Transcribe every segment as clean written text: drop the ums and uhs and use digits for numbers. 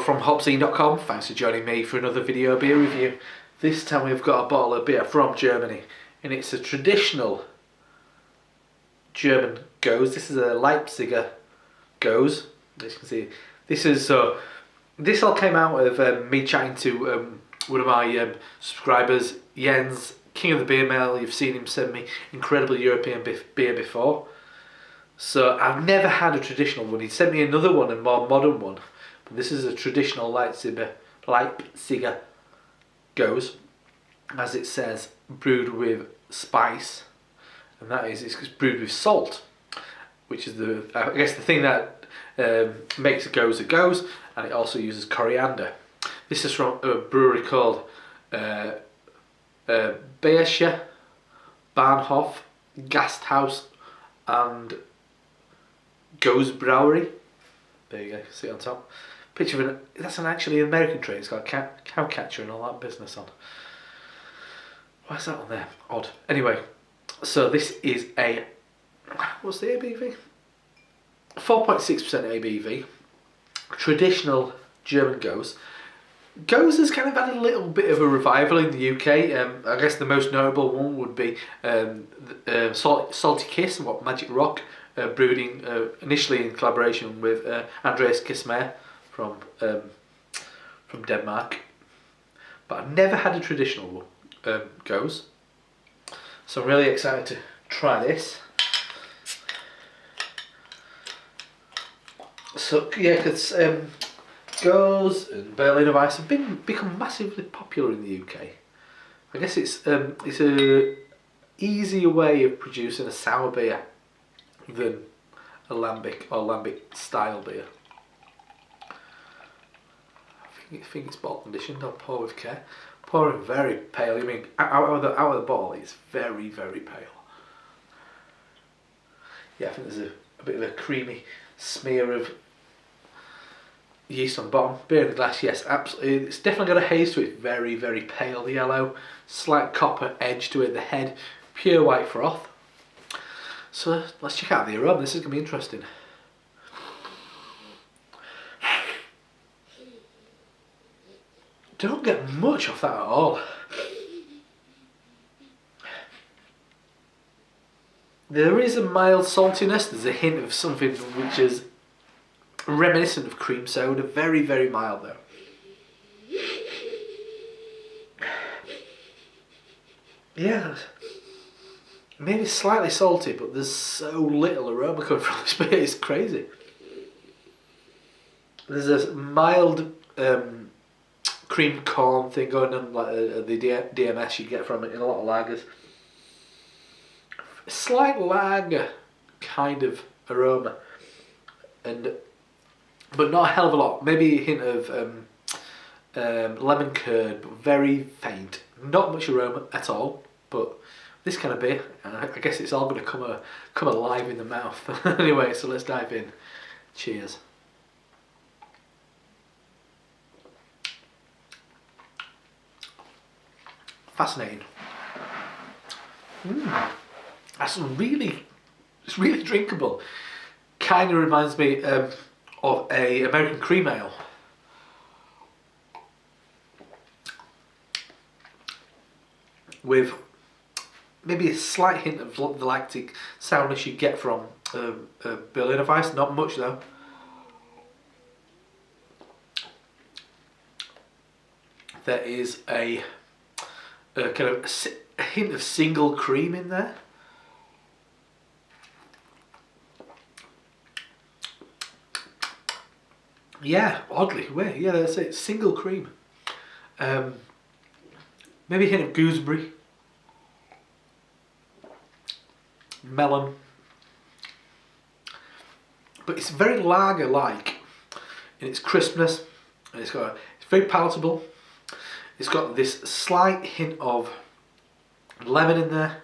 from HopZine.com. Thanks for joining me for another video beer review. This time we've got a bottle of beer from Germany, and it's a traditional German Gose. This is a Leipziger Gose. As you can see, this all came out of me chatting to one of my subscribers, Jens, King of the Beer Mail. You've seen him send me incredible European beer before. So I've never had a traditional one. He sent me another one, a more modern one. But this is a traditional Leipziger Gose, as it says, brewed with spice, and that is, it's brewed with salt, which is I guess the thing that makes a Gose a Gose, and it also uses coriander. This is from a brewery called Bayerischer Bahnhof, Gasthaus, and Gosebrauerei. There you go, see it on top. Picture of that's actually an American train. It's got a cow catcher and all that business on. Why is that on there? Odd. Anyway, so this is what's the ABV? 4.6% ABV. Traditional German Gose. Gose has kind of had a little bit of a revival in the UK. I guess the most notable one would be Salty Kiss, Magic Rock, brewed initially in collaboration with Andreas Kissmeyer from Denmark. But I've never had a traditional Gose, so I'm really excited to try this. So yeah, because Gose and Berliner Weiss have become massively popular in the UK. I guess it's a easier way of producing a sour beer than a lambic style beer. I think it's bottle conditioned. I'll pour with care. Pouring very pale. I mean, out of the bottle, it's very, very pale. Yeah, I think there's a bit of a creamy smear of yeast on the bottom. Beer in the glass, yes, absolutely. It's definitely got a haze to it. Very, very pale yellow. Slight copper edge to it. The head, pure white froth. So let's check out the aroma. This is going to be interesting. Don't get much off that at all. There is a mild saltiness. There's a hint of something which is reminiscent of cream soda. Very, very mild though. Yeah, maybe slightly salty, but there's so little aroma coming from this beer. It's crazy. There's a mild cream corn thing going on, like the DMS you get from it in a lot of lagers. A slight lager kind of aroma, but not a hell of a lot. Maybe a hint of lemon curd, but very faint. Not much aroma at all. But this kind of beer, I guess it's all going to come alive in the mouth. Anyway, so let's dive in. Cheers. Fascinating. It's really drinkable. Kind of reminds me of a American cream ale. With maybe a slight hint of the lactic sourness you get from Berliner Weiss. Not much though. There is a kind of a hint of single cream in there. Yeah, oddly, yeah, that's it. Single cream. Maybe a hint of gooseberry, melon, but it's very lager-like in its crispness, and it's very palatable. It's got this slight hint of lemon in there.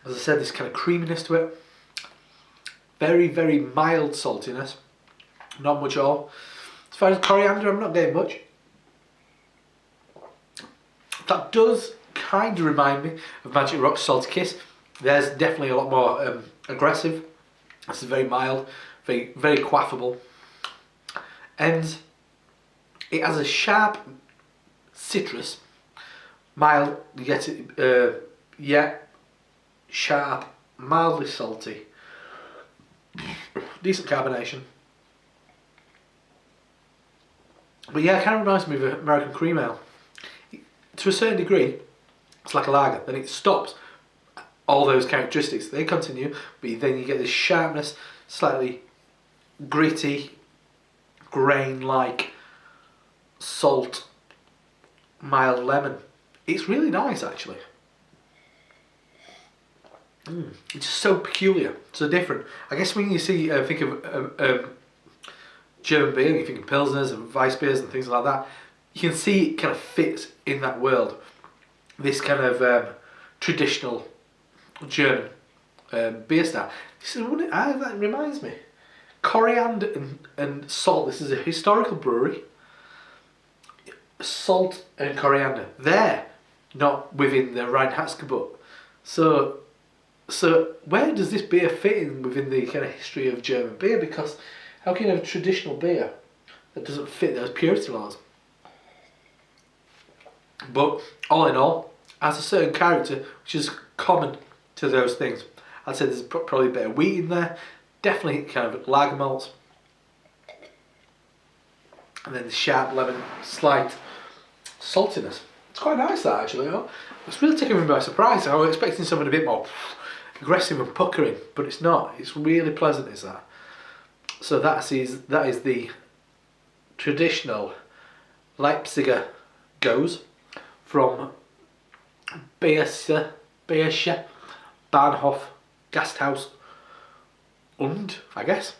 As I said, this kind of creaminess to it. Very, very mild saltiness. Not much at all. As far as coriander, I'm not getting much. That does kind of remind me of Magic Rock's Salty Kiss. There's definitely a lot more aggressive. This is very mild, very, very quaffable. and it has a sharp citrus, mild yet sharp, mildly salty, decent carbonation. But yeah, it kind of reminds me of American cream ale. To a certain degree, it's like a lager. Then it stops. All those characteristics, they continue, but then you get this sharpness, slightly gritty, grain-like, salt, mild lemon. It's really nice, actually. It's so peculiar, so different. I guess when you think of German beer, you think of Pilsners and Weiss beers and things like that, you can see it kind of fits in that world. This kind of traditional German beer style. This is that reminds me. Coriander and salt. This is a historical brewery. Salt and coriander. They're not within the Rheinheitsgebot. So where does this beer fit in within the kind of history of German beer? Because how can you have a traditional beer that doesn't fit those purity laws? But all in all, has a certain character which is common to those things. I'd say there's probably a bit of wheat in there, definitely kind of lager malts, and then the sharp lemon, slight saltiness. It's quite nice, that, actually. You know? It's really taken me by surprise. I was expecting something a bit more aggressive and puckering, but it's not. It's really pleasant, is that. So that is the traditional Leipziger Gose from Bayerischer Bahnhof, Gasthaus und, I guess,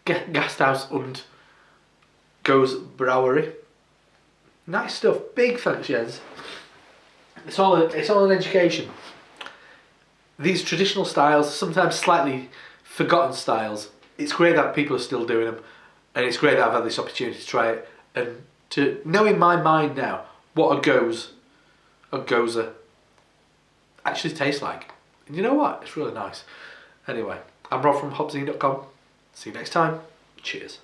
Gasthaus und Gosebrauerei. Nice stuff. Big thanks, Jens. It's all an education. These traditional styles, sometimes slightly forgotten styles, it's great that people are still doing them, and it's great that I've had this opportunity to try it and to know in my mind now what a Gose actually tastes like. And you know what? It's really nice. Anyway, I'm Rob from HopZine.com. See you next time. Cheers.